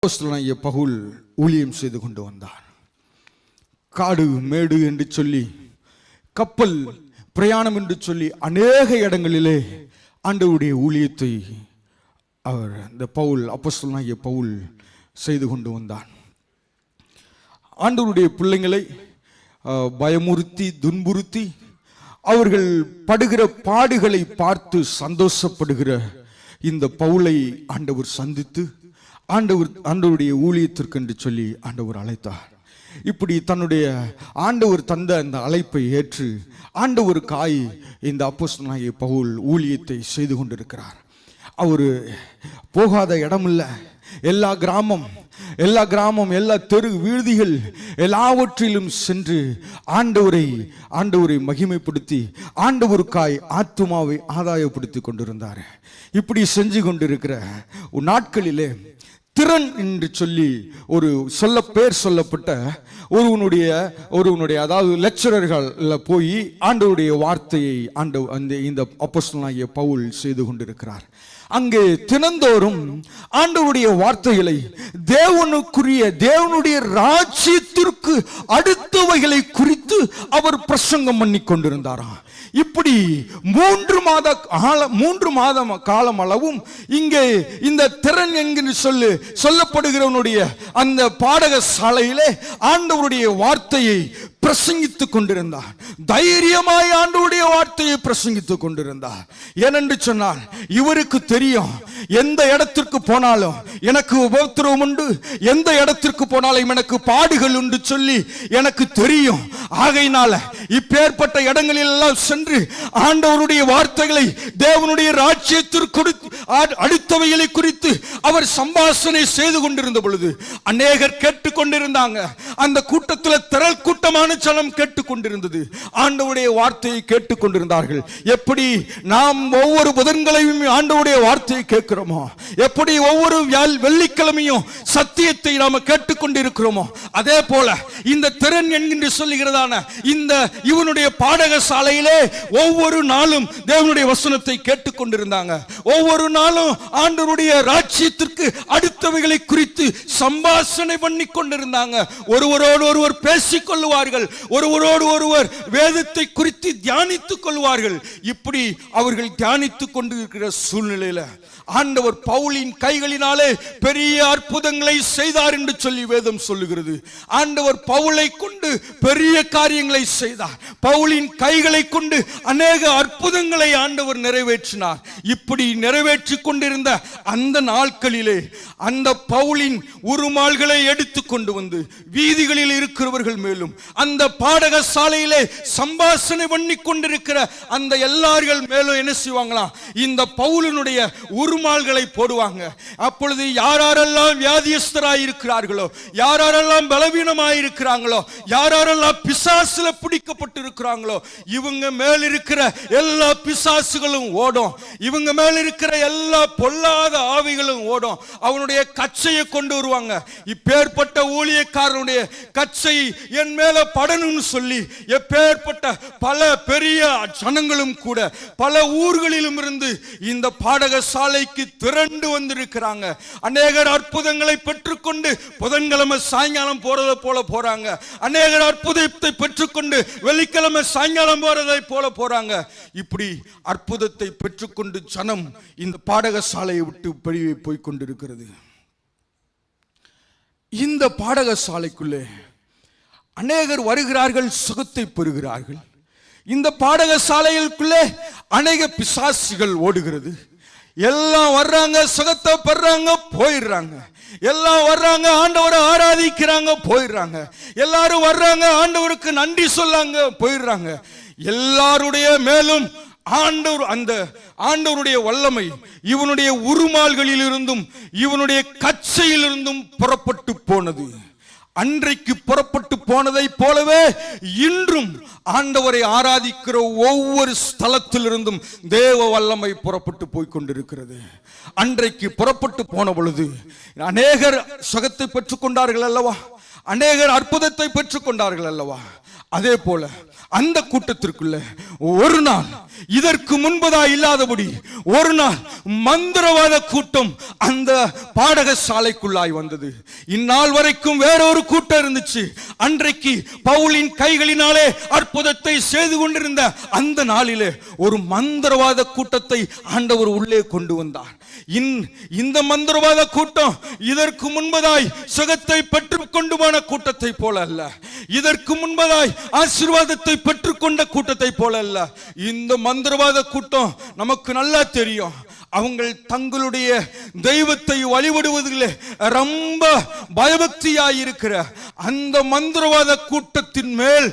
அப்போஸ்தலனாகிய பவுல் ஊழியம் செய்து கொண்டு வந்தார். காடு மேடு என்று சொல்லி, கப்பல் பிரயாணம் என்று சொல்லி அநேக இடங்களிலே ஆண்டவருடைய ஊழியத்தை இந்த அப்போஸ்தலனாகிய பவுல் செய்து கொண்டு வந்தார். ஆண்டவருடைய பிள்ளைங்களை பயமுறுத்தி துன்புறுத்தி அவர்கள் படுகிற பாடுகளை பார்த்து சந்தோஷப்படுகிற இந்த பவுலை ஆண்டவர் சந்தித்து ஆண்டவருடைய ஊழியத்திற்கு என்று சொல்லி ஆண்டவர் அழைத்தார். இப்படி தன்னுடைய ஆண்டவர் தந்த அந்த அழைப்பை ஏற்று ஆண்டவருக்காய் இந்த அப்போஸ்தலனாகிய பவுல் ஊழியத்தை செய்து கொண்டிருக்கிறார். அவர் போகாத இடமில்ல, எல்லா கிராமம் எல்லா தெரு வீதிகள் எல்லாவற்றிலும் சென்று ஆண்டவரை மகிமைப்படுத்தி ஆண்டவருக்காய் ஆத்துமாவை ஆதாயப்படுத்தி கொண்டிருந்தார். இப்படி செஞ்சு கொண்டிருக்கிற நாட்களிலே திறன் என்று சொல்லி ஒரு பேர் சொல்லப்பட்ட ஒருவனுடைய அதாவது லெக்சரர்கள் போய் ஆண்டவருடைய வார்த்தையை இந்த அப்போஸ்தலனாகிய பவுல் செய்து கொண்டிருக்கிறார். அங்கே தினந்தோறும் ஆண்டவருடைய வார்த்தைகளை தேவனுடைய ராஜ்யத்திற்கு அடுத்தவைகளை குறித்து அவர் பிரசங்கம் பண்ணி கொண்டிருந்தாராம். இப்படி 3 மாதம் காலம் அளவும் இங்கே இந்த திறன் என்கிற சொல்லப்படுகிறவனுடைய அந்த பாடக சாலையிலே ஆண்டவருடைய வார்த்தையை பிரசங்கித்துக் கொண்டிருந்தார். தைரியமாய் ஆண்டவருடைய வார்த்தையை பிரசங்கித்துக் கொண்டிருந்தார். ஏனென்று சொன்னால் இவருக்கு தெரியும், எந்த இடத்திற்கு போனாலும் எனக்கு உபத்திரவம் உண்டு, எந்த இடத்திற்கு போனாலும் எனக்கு பாடுகள் உண்டு சொல்லி எனக்கு தெரியும். ஆகையினால இப்பேற்பட்ட இடங்களில் எல்லாம் சென்று ஆண்டவருடைய வார்த்தைகளை தேவனுடைய ராஜ்யத்திற்கு அடுத்தவைகளை குறித்து அவர் சம்பாஷணை செய்து கொண்டிருந்த பொழுது அநேகர் கேட்டுக்கொண்டிருந்தாங்க. அந்த கூட்டத்தில் திரள் கூட்டமான ஜனம் கேட்டுக்கொண்டிருந்தது. ஆண்டவருடைய வார்த்தையை கேட்டுக்கொண்டிருந்தார்கள். எப்படி நாம் ஒவ்வொரு புதன்களையும் ஆண்டவருடைய வார்த்தையை கேட்கிறோமோ, எப்படி ஒவ்வொரு வெள்ளிக்கிழமையும் சத்தியத்தை நாம கேட்டுக்கொண்டிருக்கிறோமோ, அதே போல இந்த திறன் என்கின்ற சொல்லுகிறதான இந்த இவனுடைய பாடக சாலையிலே ஒவ்வொரு நாளும் தேவனுடைய வசனத்தை கேட்டுக்கொண்டிருந்தாங்க. ஒவ்வொரு நாளும் ஆண்டவருடைய ராஜ்யத்திற்கு அடுத்தவைகளை குறித்து சம்பாஷணை பண்ணி கொண்டிருந்தாங்க. ஒருவரோடு ஒருவர் பேசிக் கொள்வார்கள், ஒருவரோடு ஒருவர் வேதத்தை குறித்து தியானித்துக் கொள்வார்கள். இப்படி அவர்கள் தியானித்துக் கொண்டிருக்கிற சூழ்நிலையில ஆண்டவர் பவுலின் கைகளினாலே பெரிய அற்புதங்களை செய்தார் என்று சொல்லி வேதம் சொல்லுகிறது. ஆண்டவர் பவுலை கொண்டு பெரிய காரியங்களை செய்தார். பவுலின் கைகளை கொண்டு அநேக அற்புதங்களை ஆண்டவர் நிறைவேற்றினார். இப்படி நிறைவேற்றி கொண்டிருந்த அந்த நாட்களிலே அந்த பவுலின் உருமால்களை எடுத்து கொண்டு வந்து வீதிகளில் இருக்கிறவர்கள் மேலும் அந்த பாடக சாலையிலே சம்பாஷணை பண்ணி கொண்டிருக்கிற அந்த எல்லார்கள் மேலும் என்ன செய்வாங்களாம், இந்த பவுலினுடைய உருமால்களை போடுவாங்க. அப்பொழுது யாரெல்லாம் வியாதியஸ்தராய் இருக்கிறார்களோ, யாரெல்லாம் பலவீனமாய் இருக்கிறாங்களோ, யாரெல்லாம் பிசாசுல பிடிக்கப்பட்டு இருக்கிறாங்களோ, இவங்க மேல் இருக்கிற எல்லா பிசாசுகளும் ஓடும். இவங்க மேல் இருக்கிற எல்லா பொல்லாத ஆவிகளும் ஓடும். அவனுடைய கச்சையை கொண்டு வருவாங்க. இப்பேற்பட்ட ஊழியக்காரனுடைய கச்சை என் மேல படணும்னு சொல்லி எப்பேற்பட்ட பல பெரிய ஜனங்களும் கூட பல ஊர்களிலும் இருந்து இந்த பாடக சாலைக்கு திரண்டு வந்திருக்கிறாங்க. அநேகர் அற்புதங்களை பெற்றுக்கொண்டு புதன்கிழமை சாயங்காலம் போறதை போல போறாங்க. அநேகர் அற்புதத்தை பெற்றுக்கொண்டு வெள்ளிக்கிழமை சாயங்காலம் போறதை போல போறாங்க. இப்படி அற்புதத்தை பெற்றுக்கொண்டு ஜனம் இந்த பாடக சாலையை விட்டு வெளியே போய் கொண்டிருக்கிறது. இந்த பாடக சாலைக்குள்ளே அநேகர் வருகிறார்கள், சுகத்தை பெறுகிறார்கள். இந்த பாடக சாலைகளுக்குள்ளே அநேக பிசாசுகள் ஓடுகிறது. எல்லாம் வர்றாங்க, சுகத்தை பெறாங்க, போயிடுறாங்க. எல்லாம் வர்றாங்க, ஆண்டவரை ஆராதிக்கிறாங்க, போயிடுறாங்க. எல்லாரும் வர்றாங்க, ஆண்டவருக்கு நன்றி சொல்லாங்க, போயிடுறாங்க. எல்லாருடைய மேலும் ஆண்டவருடைய வல்லமை இவனுடைய உருமால்களில் இருந்தும் இவனுடைய கச்சையிலிருந்தும் புறப்பட்டு போனது. அன்றைக்கு புறப்பட்டு போனதை போலவே இன்றும் ஆண்டவரை ஆராதிக்கிற ஒவ்வொரு ஸ்தலத்திலிருந்தும் தேவ வல்லமை புறப்பட்டு போய் கொண்டிருக்கிறது. அன்றைக்கு புறப்பட்டு போன பொழுது அநேகர் சுகத்தை பெற்றுக் கொண்டார்கள் அல்லவா, அநேகர் அற்புதத்தை பெற்றுக் கொண்டார்கள் அல்லவா. அதே போல அந்த கூட்டத்திற்குள்ள ஒரு நாள் இதற்கு முன்பதா இல்லாதபடி ஒரு நாள் மந்திரவாத கூட்டம் அந்த பாடகசாலைக்குள்ளாய் வந்தது. இந்நாள் வரைக்கும் வேறொரு கூட்டம் இருந்துச்சு. அன்றைக்கு பவுலின் கைகளினாலே அற்புதத்தை செய்து கொண்டிருந்த அந்த நாளிலே ஒரு மந்திரவாத கூட்டத்தை ஆண்டவர் உள்ளே கொண்டு வந்தார். இந்த மந்திரவாத கூட்டம் இதற்கு முன்பதாய் சுகத்தை பெற்றுக் கொண்டு போன கூட்டத்தை போல அல்ல, இதற்கு முன்பதாய் ஆசீர்வாதத்தை பெற்றுக்கொண்ட கூட்டத்தை போல அல்ல. இந்த மந்திரவாத கூட்டம் நமக்கு நல்லா தெரியும். அவங்க தங்களுடைய தெய்வத்தை வழிபடுவதில் ரொம்ப பயபக்தியாயிருக்கிற அந்த மந்திரவாத கூட்டத்தின் மேல்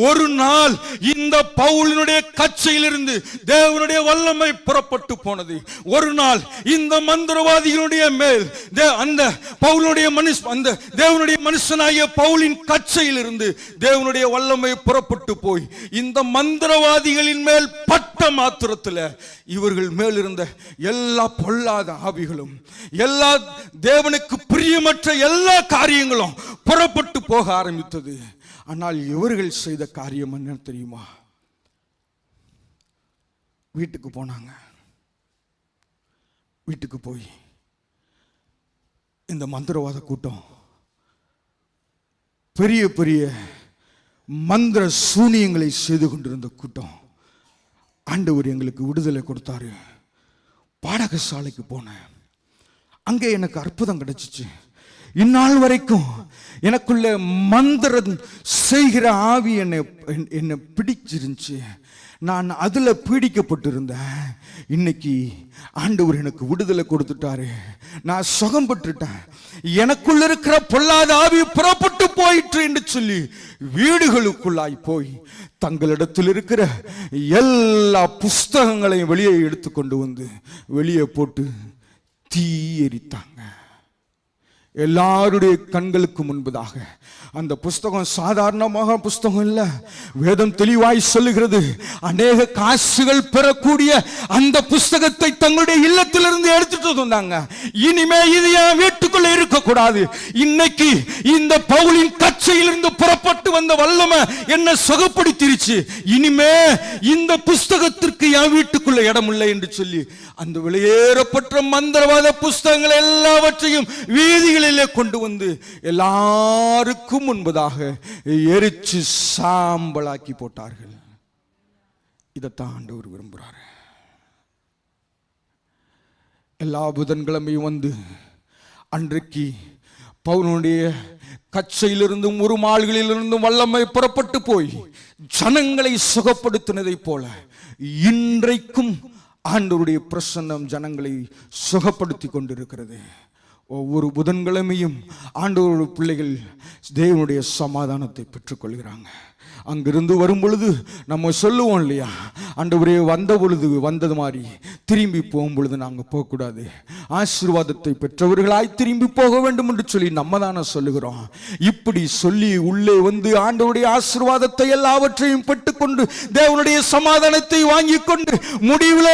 ஒரு நாள் இந்த பவுலினுடைய கச்சையிலிருந்து தேவனுடைய வல்லமை புறப்பட்டு போனது. ஒரு நாள் இந்த மந்திரவாதிகளுடைய மேல் அந்த பவுலுடைய அந்த தேவனுடைய மனுஷனாகிய பவுலின் கச்சையிலிருந்து தேவனுடைய வல்லமை புறப்பட்டு போய் இந்த மந்திரவாதிகளின் மேல் பட்ட மாத்திரத்தில் இவர்கள் மேல் இருந்த எல்லா பொல்லாத ஆவிகளும் எல்லா தேவனுக்கு பிரியமற்ற எல்லா காரியங்களும் புறப்பட்டு போக ஆரம்பித்தது. ஆனால் இவர்கள் செய்த காரியம் என்ன தெரியுமா? வீட்டுக்கு போனாங்க. வீட்டுக்கு போய் இந்த மந்திரவாத கூட்டம் பெரிய பெரிய மந்திர சூனியங்களை செய்து கொண்டிருந்த கூட்டம். ஆண்டவர் எங்களுக்கு விடுதலை கொடுத்தாரு. பாடகசாலைக்கு போனேன். அங்கே எனக்கு அற்புதம் கிடைச்சிச்சு. இந்நாள் வரைக்கும் எனக்குள்ள மந்திரம் செய்கிற ஆவி என்னை பிடிச்சிருந்துச்சு. நான் அதுல பீடிக்கப்பட்டிருந்தேன். இன்னைக்கு ஆண்டவர் எனக்கு விடுதலை கொடுத்துட்டாரு. நான் சுகம் பெற்றுட்டேன். எனக்குள்ள இருக்கிற பொல்லாத ஆவி புறப்பட்டு போயிற்று என்று சொல்லி வீடுகளுக்குள்ளாய் போய் தங்களிடத்தில் இருக்கிற எல்லா புஸ்தகங்களையும் வெளியே எடுத்து கொண்டு வந்து வெளியே போட்டு தீ எரித்தாங்க. எல்லாருடைய கண்களுக்கு முன்பதாக. அந்த புஸ்தகம் சாதாரணமாக புஸ்தகம் இல்ல. வேதம் தெளிவாய் சொல்லுகிறது, அநேக காசுகள் பெறக்கூடிய அந்த புஸ்தகத்தை தங்களுடைய இல்லத்திலிருந்து எடுத்துட்டு வந்தாங்க. இனிமே இது என் வீட்டுக்குள்ள இருக்கக்கூடாது. இன்னைக்கு இந்த பவுலின் கச்சையிலிருந்து புறப்பட்டு வந்த வல்லமை என்ன சுகப்படுத்திருச்சு. இனிமே இந்த புஸ்தகத்திற்கு என் வீட்டுக்குள்ள இடம் இல்லை என்று சொல்லி அந்த வெளியேறப்பட்ட மந்திரவாத புஸ்தகங்கள் எல்லாவற்றையும் வீதிகளிலே கொண்டு வந்து எல்லாருக்கும் முன்பதாக எரிச்சு சாம்பலாக்கி போட்டார்கள். இதைத்தான் ஆண்டவர் விரும்புகிறார். எல்லா புதன்கிழமையும் வந்து அன்றைக்கு பவுனுடைய கச்சையிலிருந்தும் உருமாள்களிலிருந்தும் வல்லமை புறப்பட்டு போய் ஜனங்களை சுகப்படுத்தினதை போல இன்றைக்கும் ஆண்டவருடைய பிரசன்னம் ஜனங்களை சுகப்படுத்தி கொண்டிருக்கிறது. ஒவ்வொரு புதன்கிழமையும் ஆண்டவருடைய பிள்ளைகள் தேவனுடைய சமாதானத்தை பெற்றுக்கொள்கிறாங்க. அங்கிருந்து வரும் பொழுது நம்ம சொல்லுவோம் இல்லையா, ஆண்டவரே வந்த பொழுது வந்தது மாதிரி திரும்பி போகும் பொழுது நாங்கள் போகக்கூடாது, ஆசீர்வாதத்தை பெற்றவர்களாய் திரும்பி போக வேண்டும் என்று சொல்லி நம்ம தானே சொல்லுகிறோம். இப்படி சொல்லி உள்ளே வந்து ஆண்டவருடைய ஆசீர்வாதத்தை எல்லாவற்றையும் பெற்றுக்கொண்டு தேவனுடைய சமாதானத்தை வாங்கி கொண்டு முடிவில்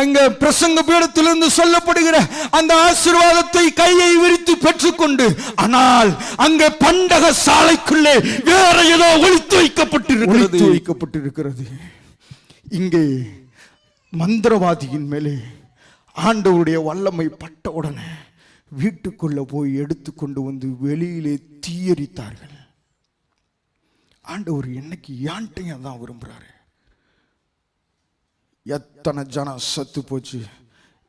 அங்க பிரசங்க பீடத்திலிருந்து சொல்லப்படுகிற அந்த ஆசீர்வாதத்தை கையை விரித்து பெற்றுக்கொண்டு, ஆனால் அங்க பண்டக சாலைக்குள்ளே வேற ஏதோ ஒளித்து வைக்கப்பட்டிருக்கிறது. இங்கே மந்திரவாதியின் மேலே ஆண்டவருடைய வல்லமை பட்ட உடனே வீட்டுக்குள்ள போய் எடுத்துக்கொண்டு வந்து வெளியிலே தீயரித்தார்கள். ஆண்டவர் என்னைக்கு யான்ட்டையும் தான் விரும்புறாரு. எத்தனை ஜனம் சத்து போச்சு,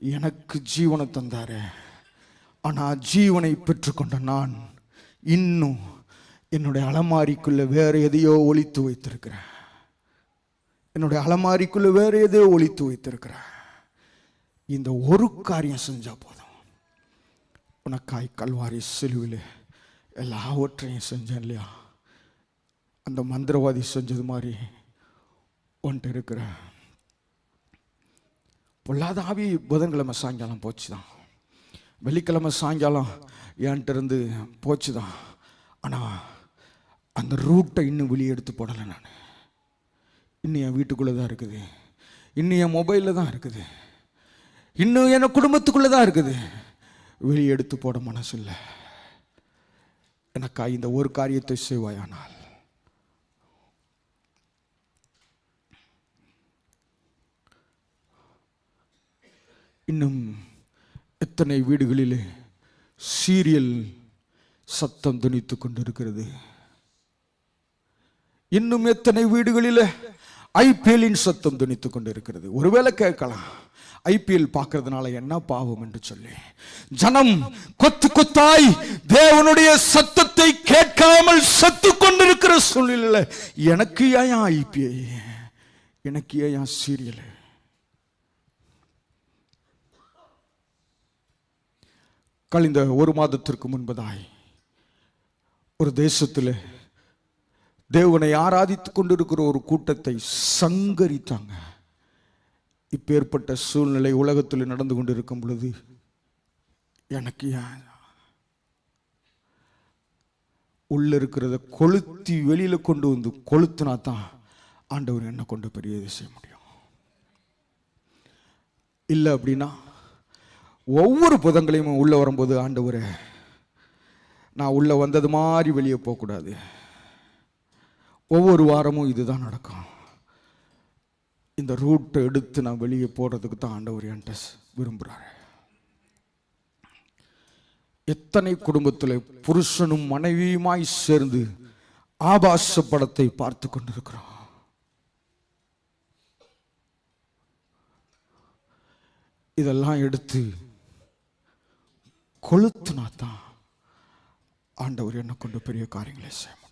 எனக்கு ஜீவனை தந்தாரு. ஆனா ஜீவனை பெற்றுக்கொண்ட நான் இன்னும் என்னுடைய அலமாரிக்குள்ள வேற எதையோ ஒளித்து வைத்திருக்கிறேன். என்னுடைய அலமாரிக்குள்ள வேற எதையோ ஒளித்து வைத்திருக்கிறேன். இந்த ஒரு காரியம் செஞ்சா போதும். உனக்காய் கல்வாரி சிலுவையில் எல்லாவற்றையும் செஞ்சேன் இல்லையா, அந்த மந்திரவாதி செஞ்சது மாதிரி ஒன்ட்டு இருக்கிற பொல்லாத ஆவி புதன்கிழமை சாயங்காலம் போச்சுதான், வெள்ளிக்கிழமை சாயங்காலம் என்கிட்ட இருந்து போச்சுதான். ஆனால் அந்த ரூட்டை இன்னும் வெளியே எடுத்து போடலை. நான் இன்னும் என் வீட்டுக்குள்ளே தான் இருக்குது, இன்னும் என் மொபைலில் தான் இருக்குது, இன்னும் என் குடும்பத்துக்குள்ளே தான் இருக்குது. வெளியே எடுத்து போட மனசு இல்லை. எனக்கா இந்த ஒரு காரியத்தை செய்வாயானால் இன்னும் எத்தனை வீடுகளிலே சீரியல் சத்தம் துணித்துக் கொண்டிருக்கிறது. இன்னும் எத்தனை வீடுகளில் ஐபிஎல்லின் சத்தம் துணித்துக் கொண்டிருக்கிறது. ஒருவேளை கேட்கலாம், ஐபிஎல் பார்க்கறதுனால என்ன பாவம் என்று சொல்லி. ஜனம் கொத்து கொத்தாய் தேவனுடைய சத்தத்தை கேட்காமல் சத்து கொண்டிருக்கிற சூழ்நிலை எனக்கு ஏன் ஐபிஎல், எனக்கு ஏன் சீரியல்? கழிந்த ஒரு மாதத்திற்கு முன்பதாய் ஒரு தேசத்தில் தேவனை ஆராதித்துக் கொண்டிருக்கிற ஒரு கூட்டத்தை சங்கரித்தாங்க. இப்பேற்பட்ட சூழ்நிலை உலகத்தில் நடந்து கொண்டிருக்கும் பொழுது எனக்கு உள்ள இருக்கிறத கொளுத்தி வெளியில கொண்டு வந்து கொளுத்தினா தான் ஆண்டவர் என்ன கொண்டு பெரிய செய்ய முடியும். இல்லை அப்படின்னா ஒவ்வொரு புதங்களையும் உள்ள வரும்போது, ஆண்டவரே நான் உள்ள வந்தது மாதிரி வெளியே போகக்கூடாது, ஒவ்வொரு வாரமும் இதுதான் நடக்கும், இந்த ரூட்டை எடுத்து நான் வெளியே போறதுக்கு தான் ஆண்டவர் என்கிட்ட விரும்புகிறாரு. எத்தனை குடும்பத்தில் புருஷனும் மனைவியுமாய் சேர்ந்து ஆபாச படத்தை பார்த்து கொண்டிருக்கிறோம். இதெல்லாம் எடுத்து கொளுத்துனா தான் ஆண்டவர் என்ன கொண்டு பெரிய காரியங்களை செய்ய முடியும்.